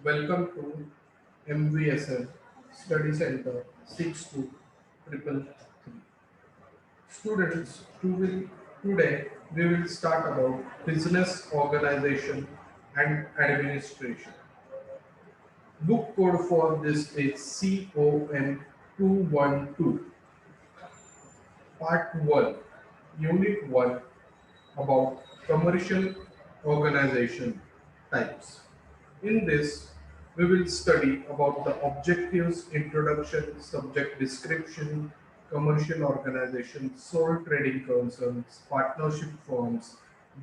Welcome to MVSN Study Center 62333. Students, today we will start about business organization and administration. Book code for this is CON 212, Part 1, Unit 1, about commercial organization types. In this, we will study about the objectives, introduction, subject description, commercial organization, sole trading concerns, partnership firms,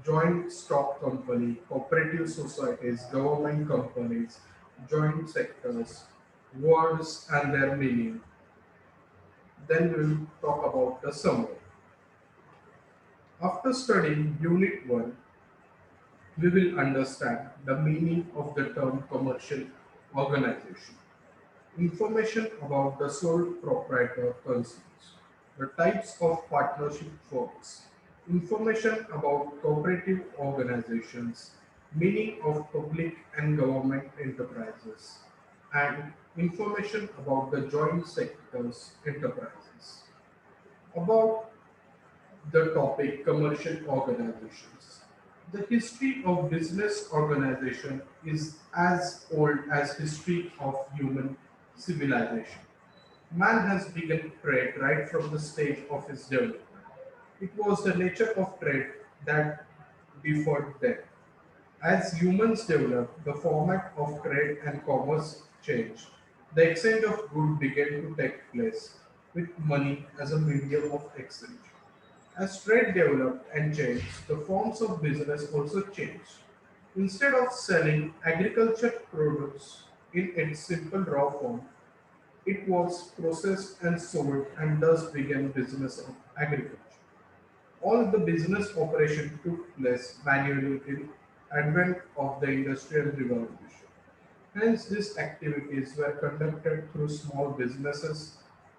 joint stock company, cooperative societies, government companies, joint sectors, words and their meaning. Then we will talk about the summary. After studying Unit 1, we will understand the meaning of the term commercial organization. Information about the sole proprietor concerns, the types of partnership firms, information about cooperative organizations, meaning of public and government enterprises, and information about the joint sectors enterprises. About the topic commercial organizations. The history of business organization is as old as history of human civilization. Man has begun trade right from the stage of his development. It was the nature of trade that deferred them. As humans developed, the format of trade and commerce changed. The exchange of goods began to take place with money as a medium of exchange. As trade developed and changed, the forms of business also changed. Instead of selling agriculture produce in its simple raw form, it was processed and sold and thus began business of agriculture. All the business operation took place manually till advent of the industrial revolution. Hence, these activities were conducted through small businesses,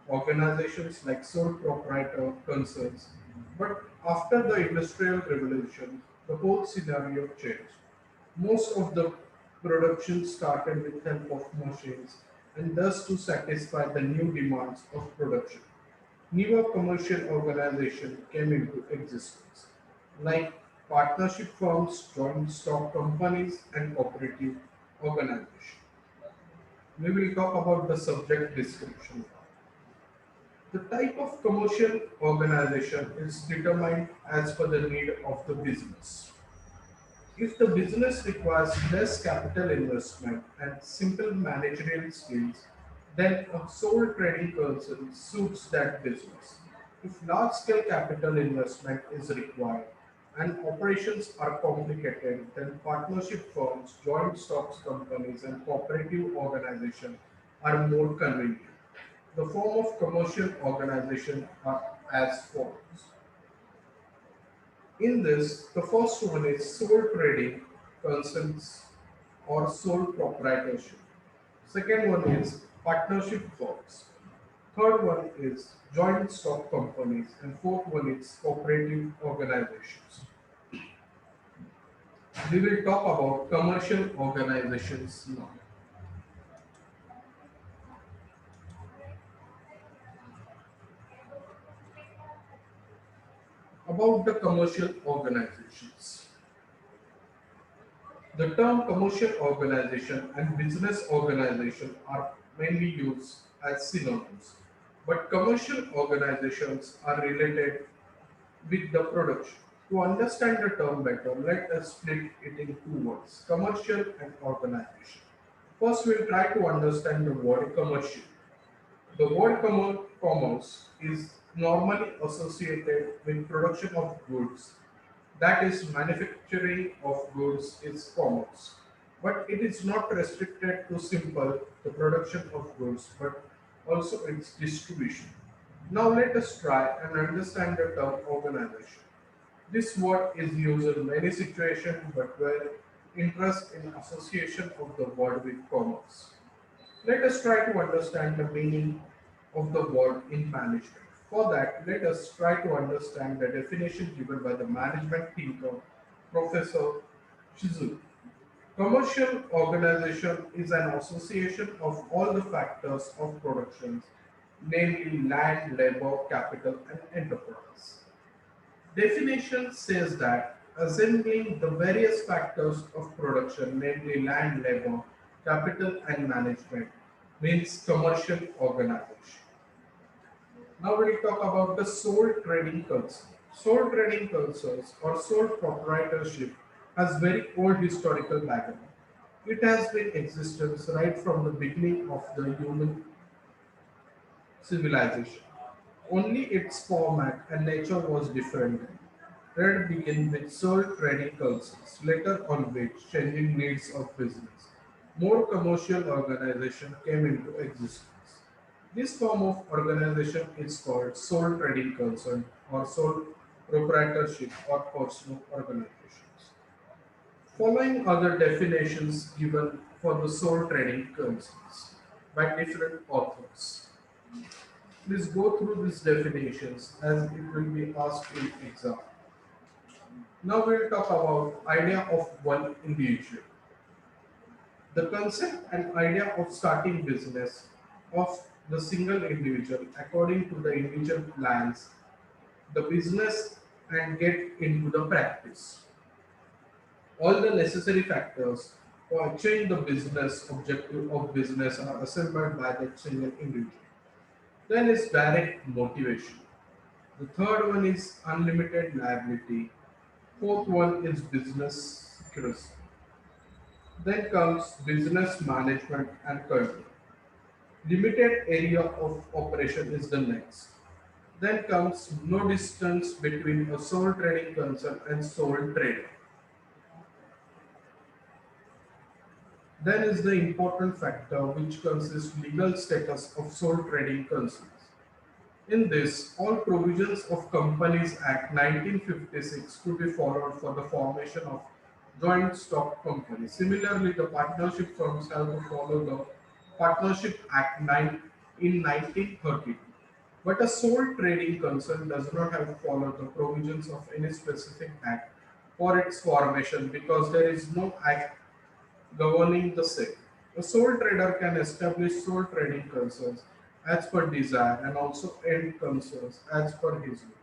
organizations like sole proprietor concerns. But after the Industrial Revolution, the whole scenario changed. Most of the production started with help of machines and thus to satisfy the new demands of production. Newer commercial organizations came into existence, like partnership firms, joint stock companies, and cooperative organizations. We will talk about the subject description. The type of commercial organization is determined as per the need of the business. If the business requires less capital investment and simple managerial skills, then a sole trading concern suits that business. If large scale capital investment is required and operations are complicated, then partnership firms, joint stocks companies, and cooperative organizations are more convenient. The form of commercial organization are as follows. In this, the first one is sole trading concerns or sole proprietorship. Second one is partnership firms. Third one is joint stock companies. And fourth one is cooperative organizations. We will talk about commercial organizations now. About the commercial organizations. The term commercial organization and business organization are mainly used as synonyms, but commercial organizations are related with the production. To understand the term better, let us split it in two words, commercial and organization. First, we'll try to understand the word commercial. The word commerce is normally associated with production of goods, that is manufacturing of goods is commerce. But it is not restricted to simple the production of goods but also its distribution. Now let us try and understand the term organization. This word is used in many situations but where interest in association of the word with commerce. Let us try to understand the meaning of the word in management. For that, let us try to understand the definition given by the management thinker, Professor Shizu. Commercial organization is an association of all the factors of production, namely land, labor, capital, and enterprise. Definition says that assembling the various factors of production, namely land, labor, capital, and management, means commercial organization. Now we'll talk about the sole trading culture. Sole trading cultures or sole proprietorship has very old historical background. It has been existence right from the beginning of the human civilization. Only its format and nature was different. Trade began with sole trading cultures, later on which changing needs of business. More commercial organization came into existence. This form of organization is called sole trading concern or sole proprietorship or personal organizations. Following other definitions given for the sole trading concerns by different authors. Please go through these definitions as it will be asked in exam. Now we'll talk about idea of one individual. The concept and idea of starting business of the single individual according to the individual plans the business and get into the practice. All the necessary factors for achieving the business objective of business are assembled by that single individual. Then is direct motivation. The third one is unlimited liability. Fourth one is business secrecy. Then comes business management and control. Limited area of operation is the next. Then comes no distance between a sole trading concern and sole trader. Then is the important factor which consists legal status of sole trading concerns. In this, all provisions of Companies Act 1956 to be followed for the formation of joint stock company. Similarly, the partnership firms have to follow the Partnership Act 9 in 1932. But a sole trading concern does not have to follow the provisions of any specific act for its formation because there is no act governing the same. A sole trader can establish sole trading concerns as per desire and also end concerns as per his will.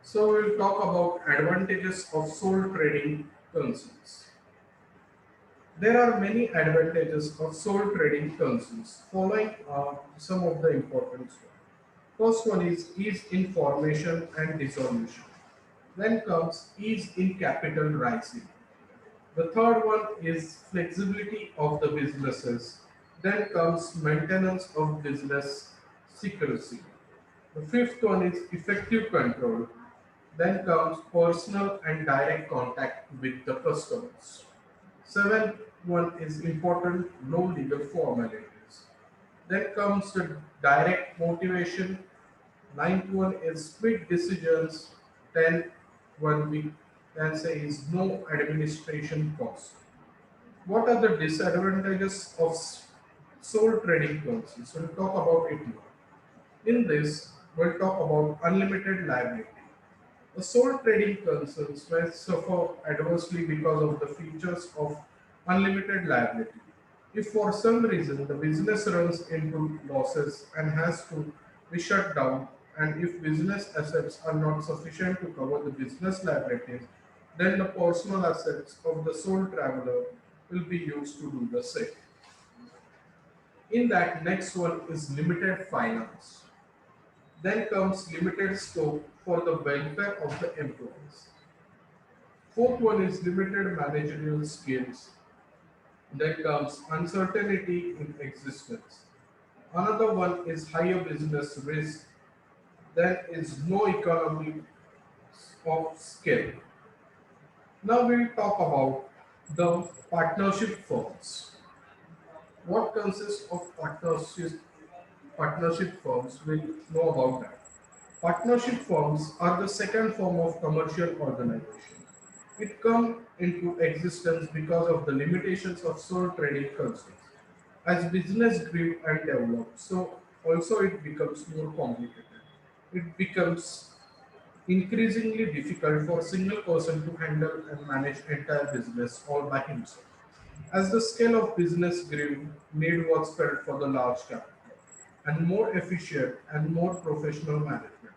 So we'll talk about advantages of sole trading concerns. There are many advantages of sole trading concerns. Following are some of the important ones. First one is ease in formation and dissolution. Then comes ease in capital rising. The third one is flexibility of the businesses. Then comes maintenance of business secrecy. The fifth one is effective control. Then comes personal and direct contact with the customers. Seventh one is important, no legal formalities. Then comes the direct motivation. Ninth one is quick decisions. 10th one we can say is no administration cost. What are the disadvantages of sole trading policies? We'll talk about it now. In this, we'll talk about unlimited liability. The sole trading concerns may suffer adversely because of the features of unlimited liability. If for some reason the business runs into losses and has to be shut down, and if business assets are not sufficient to cover the business liabilities, then the personal assets of the sole traveler will be used to do the same. In that, next one is limited finance. Then comes limited scope for the welfare of the employees. Fourth one is limited managerial skills. Then comes uncertainty in existence. Another one is higher business risk. Then is no economy of scale. Now we'll talk about the partnership firms. What consists of partnership firms? We'll know about that. Partnership firms are the second form of commercial organization. It come into existence because of the limitations of sole trading concerns. As business grew and developed, so also it becomes more complicated. It becomes increasingly difficult for a single person to handle and manage entire business all by himself. As the scale of business grew, need was felt for the large capital and more efficient and more professional management.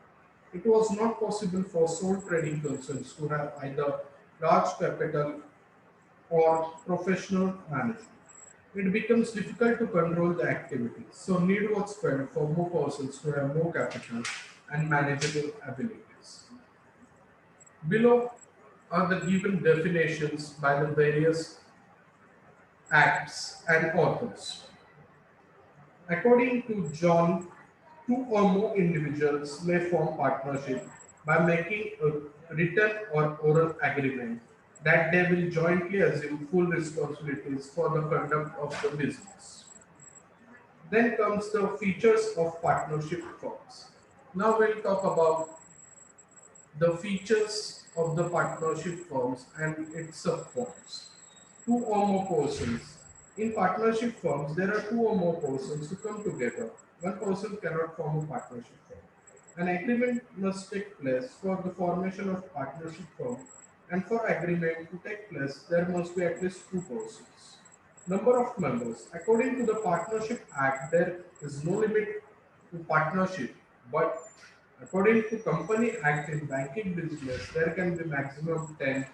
It was not possible for sole trading concerns to have either large capital or professional management. It becomes difficult to control the activities, so need was felt for more persons to have more capital and manageable abilities. Below are the given definitions by the various acts and authors. According to John, two or more individuals may form partnership by making a written or oral agreement that they will jointly assume full responsibilities for the conduct of the business. Then comes the features of partnership firms. Now we'll talk about the features of the partnership firms and its subforms. Two or more persons. In partnership firms, there are two or more persons who come together. One person cannot form a partnership firm. An agreement must take place for the formation of partnership firm, and for agreement to take place, there must be at least two persons. Number of members. According to the Partnership Act, there is no limit to partnership, but according to Company Act in banking business, there can be maximum 10.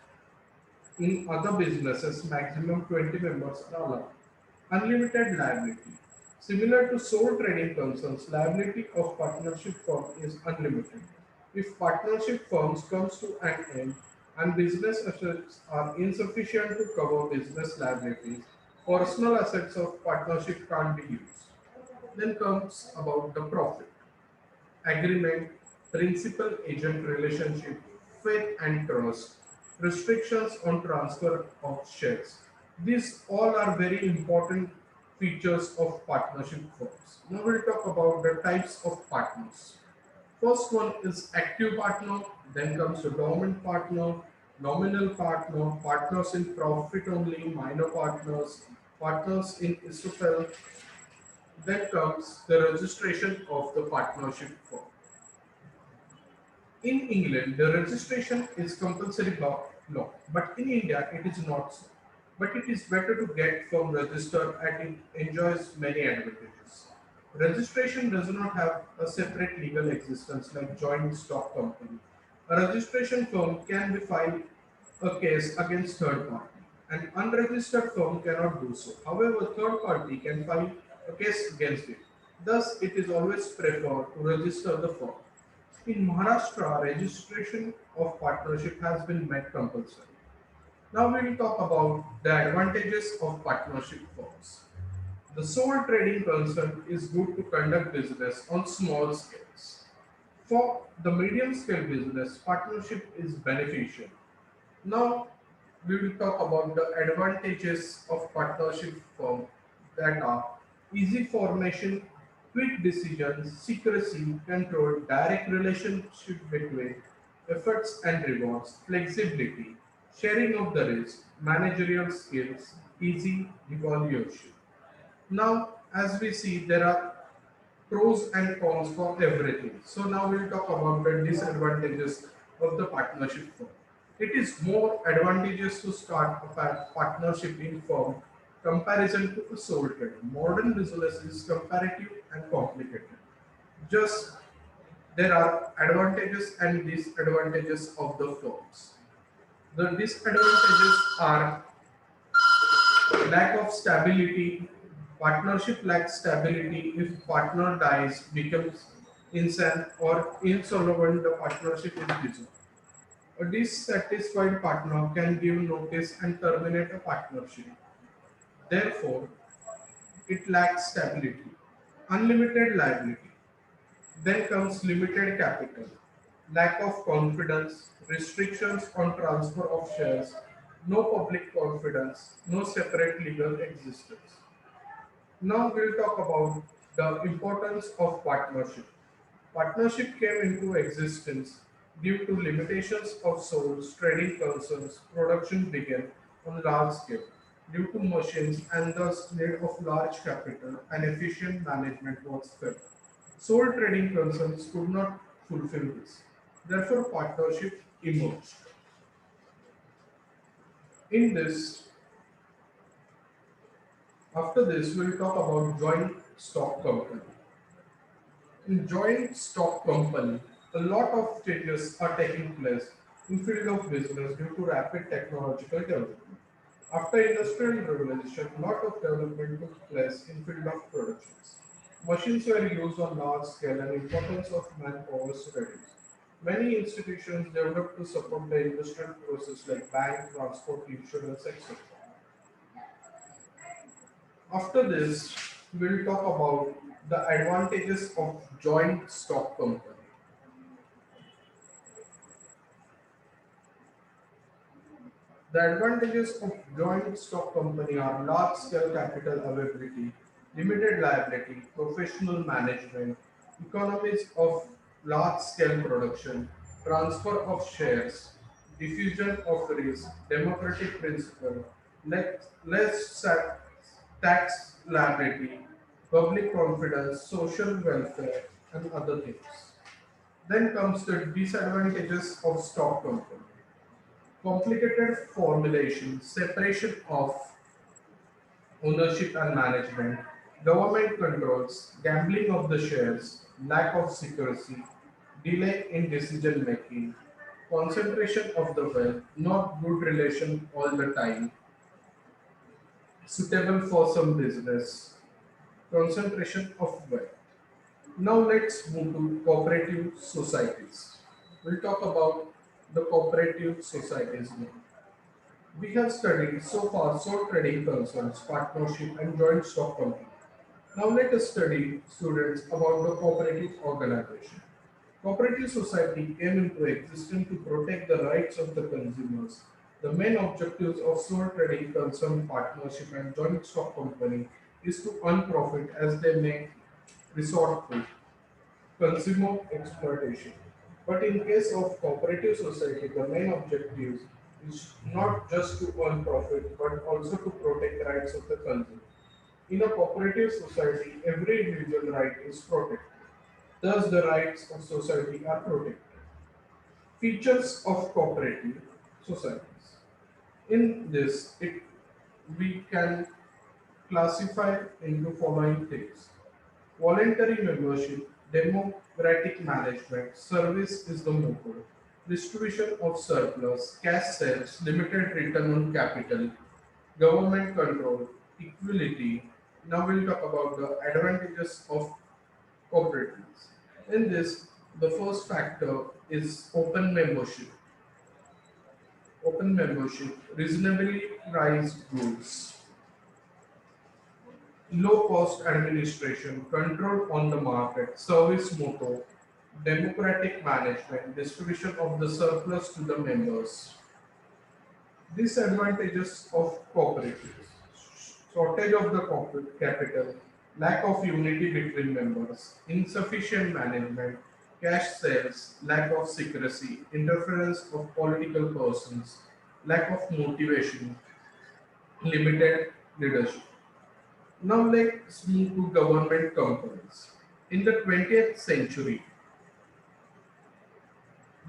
In other businesses, maximum 20 members are allowed. Unlimited liability. Similar to sole trading concerns, liability of partnership firm is unlimited. If partnership firms comes to an end and business assets are insufficient to cover business liabilities, personal assets of partnership can't be used. Then comes about the profit agreement, principal agent relationship, faith and trust, restrictions on transfer of shares. These all are very important features of partnership firms. Now we'll talk about the types of partners. First one is active partner, then comes the dormant partner, nominal partner, partners in profit only, minor partners, partners in estoppel, then comes the registration of the partnership firm. In England, the registration is compulsory by law, but in India, it is not so. But it is better to get firm registered and it enjoys many advantages. Registration does not have a separate legal existence like joint stock company. A registration firm can be filed a case against third party. An unregistered firm cannot do so. However, third party can file a case against it. Thus, it is always preferred to register the firm. In Maharashtra, registration of partnership has been made compulsory. Now we will talk about the advantages of partnership firms. The sole trading concern is good to conduct business on small scales. For the medium scale business, partnership is beneficial. Now we will talk about the advantages of partnership firm that are easy formation, quick decisions, secrecy, control, direct relationship between efforts and rewards, flexibility, sharing of the risk, managerial skills, easy evaluation. Now, as we see, there are pros and cons for everything. So now we'll talk about the disadvantages of the partnership firm. It is more advantageous to start a partnership in firm comparison to a sole trader. Modern business is comparative and complicated. Just there are advantages and disadvantages of the firms. The disadvantages are lack of stability. Partnership lacks stability. If partner dies, becomes insane or insolvent, the partnership is dissolved. A dissatisfied partner can give notice and terminate a partnership. Therefore, it lacks stability. Unlimited liability. Then comes limited capital, lack of confidence, restrictions on transfer of shares, no public confidence, no separate legal existence. Now we'll talk about the importance of partnership. Partnership came into existence due to limitations of souls, trading concerns, production began on large scale due to machines and thus need of large capital and efficient management was felt. Sole trading concerns could not fulfill this. Therefore, partnership emerged. In this, After this, we'll talk about joint stock company. In joint stock company, a lot of changes are taking place in field of business due to rapid technological development. After industrial revolution, a lot of development took place in field of productions. Machines were used on large scale and importance of manpower was reduced. Many institutions developed to support the industrial process like bank, transport, insurance, etc. After this, we'll talk about the advantages of joint stock company. The advantages of joint stock company are large scale capital availability, limited liability, professional management, economies of large scale production, transfer of shares, diffusion of risk, democratic principle, less tax liability, public confidence, social welfare, and other things. Then comes the disadvantages of stock company. Complicated formulation, separation of ownership and management, government controls, gambling of the shares, lack of secrecy, delay in decision making, concentration of the wealth, not good relation all the time, suitable for some business, concentration of wealth. Now let's move to cooperative societies. We'll talk about the cooperative societies now. We have studied so far sole trading concerns, partnership, and joint stock company. Now let us study, students, about the cooperative organization. Cooperative society came into existence to protect the rights of the consumers. The main objectives of sole trading concern, partnership, and joint stock company is to earn profit as they may resort to consumer exploitation. But in case of cooperative society, the main objective is not just to earn profit but also to protect rights of the consumer. In a cooperative society, every individual right is protected. Thus, the rights of society are protected. Features of cooperative societies. In this, we can classify into following things. Voluntary membership, democratic management, service is the motto, distribution of surplus, cash sales, limited return on capital, government control, equality. Now we'll talk about the advantages of cooperatives. In this, the first factor is open membership. Open membership, reasonably priced goods, low cost administration, control on the market, service motto, democratic management, distribution of the surplus to the members. Disadvantages of cooperatives: shortage of the corporate capital, lack of unity between members, insufficient management, cash sales, lack of secrecy, interference of political persons, lack of motivation, limited leadership. Now let's move to government companies. In the 20th century,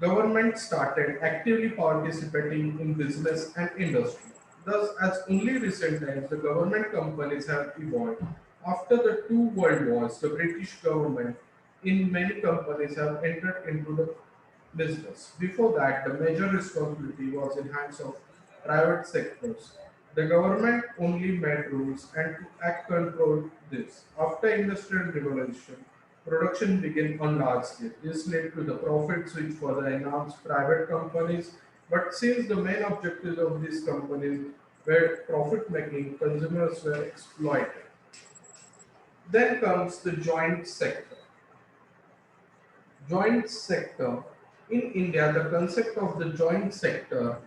government started actively participating in business and industry. Thus, as only recent times the government companies have evolved. After the two world wars, the British government in many companies have entered into the business. Before that, the major responsibility was in hands of private sectors. The government only made rules and to act control this. After industrial revolution, production began on large scale. This led to the profit switch for the enhanced private companies. But since the main objectives of these companies were profit making, consumers were exploited. Then comes the joint sector. Joint sector. In India, the concept of the joint sector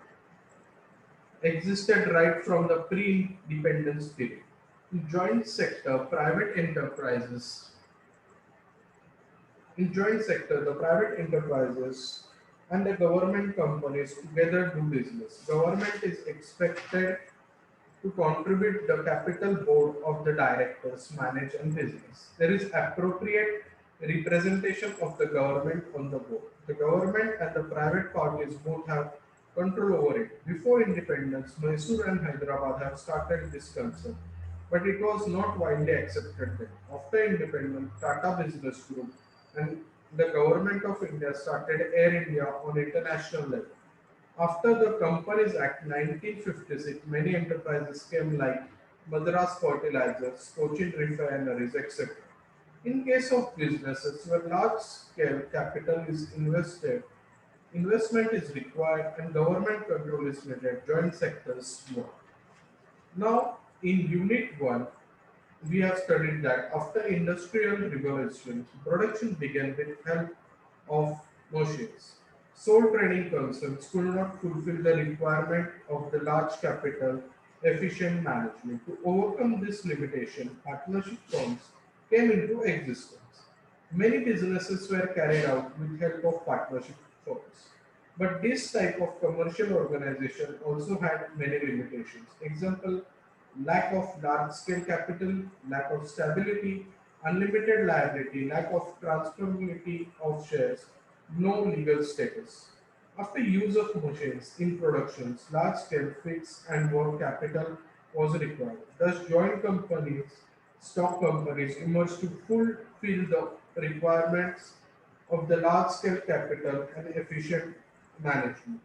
existed right from the pre-independence period. Joint sector, private enterprises. In joint sector, the private enterprises and the government companies together do business. Government is expected to contribute the capital board of the directors manage and business. There is appropriate representation of the government on the board. The government and the private parties both have control over it. Before independence, Mysore and Hyderabad have started this concern. but it was not widely accepted then. After independence, Tata Business Group and the government of India started Air India on international level. After the Companies Act 1956, many enterprises came like Madras Fertilizers, Cochin Refineries, etc. In case of businesses where large scale capital is invested, investment is required and government control is needed, joint sectors more. Now, in Unit 1, we have studied that after industrial revolution, production began with help of machines. Sole trading concerns could not fulfill the requirement of the large capital efficient management. To overcome this limitation, partnership firms came into existence. Many businesses were carried out with help of partnership firms. But this type of commercial organization also had many limitations. Example, lack of large scale capital, lack of stability, unlimited liability, lack of transferability of shares, no legal status. After use of machines in productions, large scale fixed and work capital was required. Thus, joint companies, stock companies emerged to fulfill the requirements of the large scale capital and efficient management.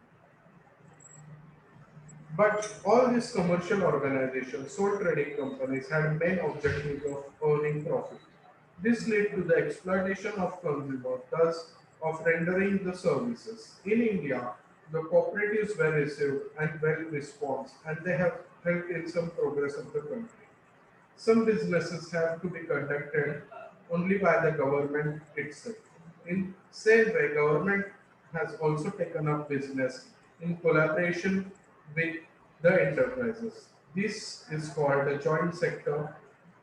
But all these commercial organizations, sole trading companies, had main objective of earning profit. This led to the exploitation of consumers, thus of rendering the services. In India, the cooperatives were received and well response, and they have helped in some progress of the country. Some businesses have to be conducted only by the government itself. In same way, government has also taken up business in collaboration with the enterprises. This is called the joint sector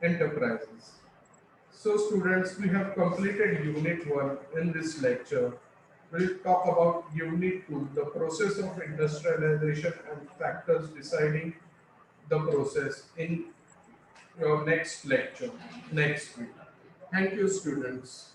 enterprises. So students, we have completed Unit 1 in this lecture. We'll talk about Unit 2, the process of industrialization and factors deciding the process in your next lecture, next week. Thank you, students.